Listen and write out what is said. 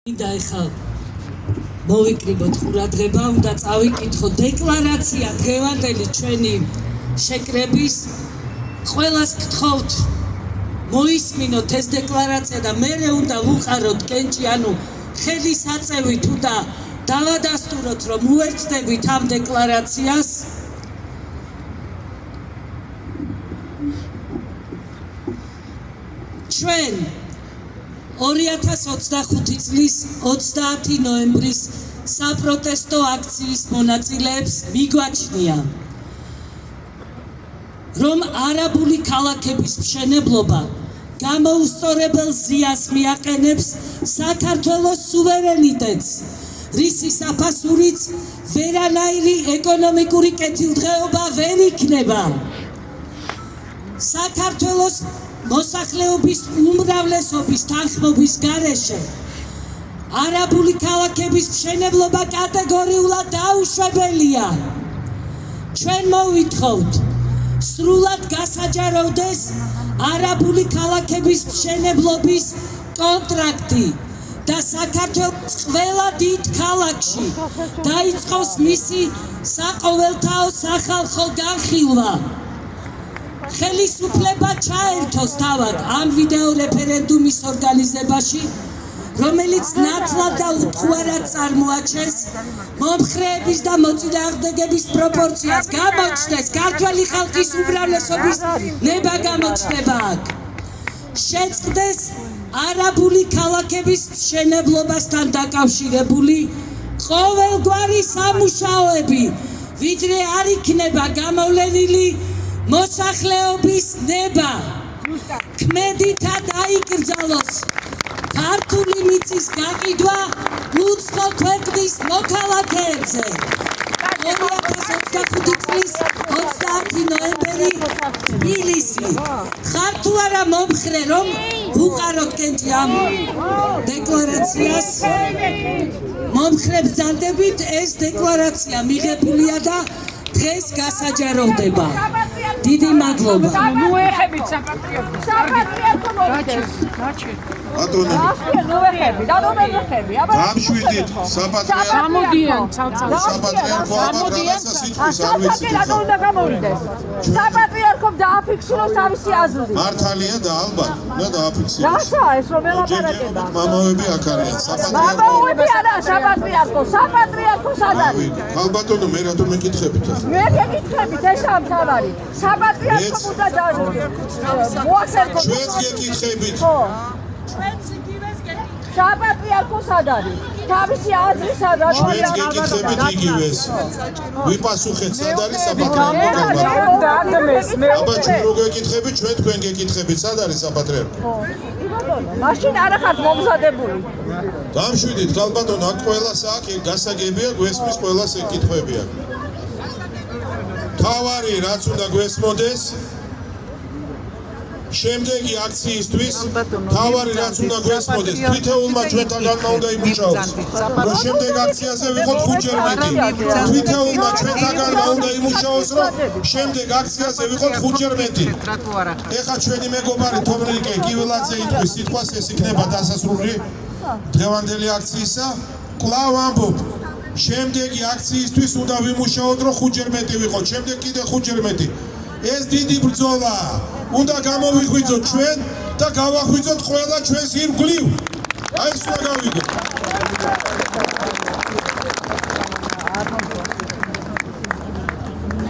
და ეხლა მოვიკრიბოთ ყურადღება, უნდა წავიკითხოთ დეკლარაცია დღევანდელი ჩვენი შეკრების. ყველას გთხოვთ მოისმინოთ ეს დეკლარაცია და მერე უნდა ვუყაროთ კენჭი, ანუ ხელისაწევი თუ და დავადასტუროთ, რომ უერთდებით ამ დეკლარაციას. ჩვენ 2025 წლის 30 ნოემბრის საპროტესტო აქციის მონაწილეებს მიგვაჩნია, რომ არაბული ქალაქების მშენებლობა გამოუსწორებელ ზიანს მიაყენებს საქართველოს სუვერენიტეტს, რისი საფასურით ვერანაირი ეკონომიკური კეთილდღეობა ვერ იქნება. საქართველოს მოსახლეობის უმრავლესობის თანხმობის გარეშე არაბული ქალაქების მშენებლობა კატეგორიულად დაუშვებელია. ჩვენ მოვითხოვთ სრულად გასაჯაროვდეს არაბული ქალაქების მშენებლობის კონტრაქტი და საქართველოს ყველა დიდ ქალაქში დაიწყოს მისი საყოველთაო სახალხო განხილვა. ხელისუფლება ჩაერთოს თავად ამ ვიდეო რეფერენდუმის ორგანიზებაში, რომელიც ნათლად და უთუარად წარმოაჩენს მომხრეების და მოწინააღმდეგების პროპორციას. გამოჩნდეს ქართველი ხალხის უმრავლესობის ნება გამოჩნდება აქ. შეწყდეს არაბული ქალაქების მშენებლობასთან დაკავშირებული ყოველგვარი სამუშაოები, ვიდრე არ იქნება გამოვლენილი მოსახლეობის ნება. ქმედითა დაიკრძალოს ქართული მიწის გაყიდვა უცხო ქვეყნის მოქალაქეებზე. 2025 წლის 30 ნოემბერი თბილისი. ხარ თუ არა მომხრე, რომ ვუყაროთ კენჭი ამ დეკლარაციას? მომხრე ბრძანდებით, ეს დეკლარაცია მიღებულია და დღეს გასაჯაროვდება. დიდი მადლობა. ნუეხებით საპატრიარქოს. საპატრიარქო მოვიდეს. ნუეხები, და ნუეხები. გამშვიდით საპატრიარქო. გამოდიან, ცალ-ცალ. საპატრიარქო რაღაცა სიტყვის არ ვიცით. და უნდა გამოვიდეს. საპატრიარქომ დააფიქსიროს თავისი აზრი. მართალია და ალბათ უნდა დააფიქსიროს. რაშაა ეს რომ ელაპარაკება? მამავები აქ არიან. მამაები არა, საპატრიარქო. საპატრიარქო სად არის? ალბათონო მე რატომ მეკითხებით ახლა? მე გეკითხებით, ეს ამ თავარი. საპატრიარქომ უნდა მოახერხოს. ჩვენც გეკითხებით. ჩვენც იგივეს გეკითხებით. საპატრიარქო სად არის? თავისი აზრი სად არის? ჩვენც გეკითხებით იგივეს. ვიპასუხეთ სად არის საპატრიარქო? აბა ჩვენ რო გეკითხებით, ჩვენ თქვენ გეკითხებით სად არის საპატრიარქო? მაშინ არა ხართ მომზადებული. გამშვიდით ალბათონო აქ ყველას აქ გასაგებია, გვესმის ყველას ეკითხვები აქ. თავარი რაც უნდა გვესმოდეს შემდეგი აქციისთვის, თავარი რაც უნდა გვესმოდეს თვითეულმა ჩვენთანმა უნდა იმუშაოს, რომ შემდეგ აქციაზე ვიყოთ 5-ჯერ მეტი. თვითეულმა ჩვენთანმა უნდა იმუშაოს, რომ შემდეგ აქციაზე ვიყოთ 5-ჯერ მეტი. ეხლა ჩვენი მეგობარი თომრიკე კივილაძე იტყვის სიტყვას, ეს იქნება დასასრული დღევანდელი აქციისა. კვლავ ამბობ, შემდეგი აქციისთვის უნდა ვიმუშაოთ, რომ 5-ჯერ მეტი ვიყოთ, შემდეგ კიდე 5-ჯერ მეტი. ეს დიდი ბრძოლაა. უნდა გამოვიღვიძოთ ჩვენ და გავაღვიძოთ ყველა ჩვენს ირგვლივ. აი ეს უნდა გავიგოთ.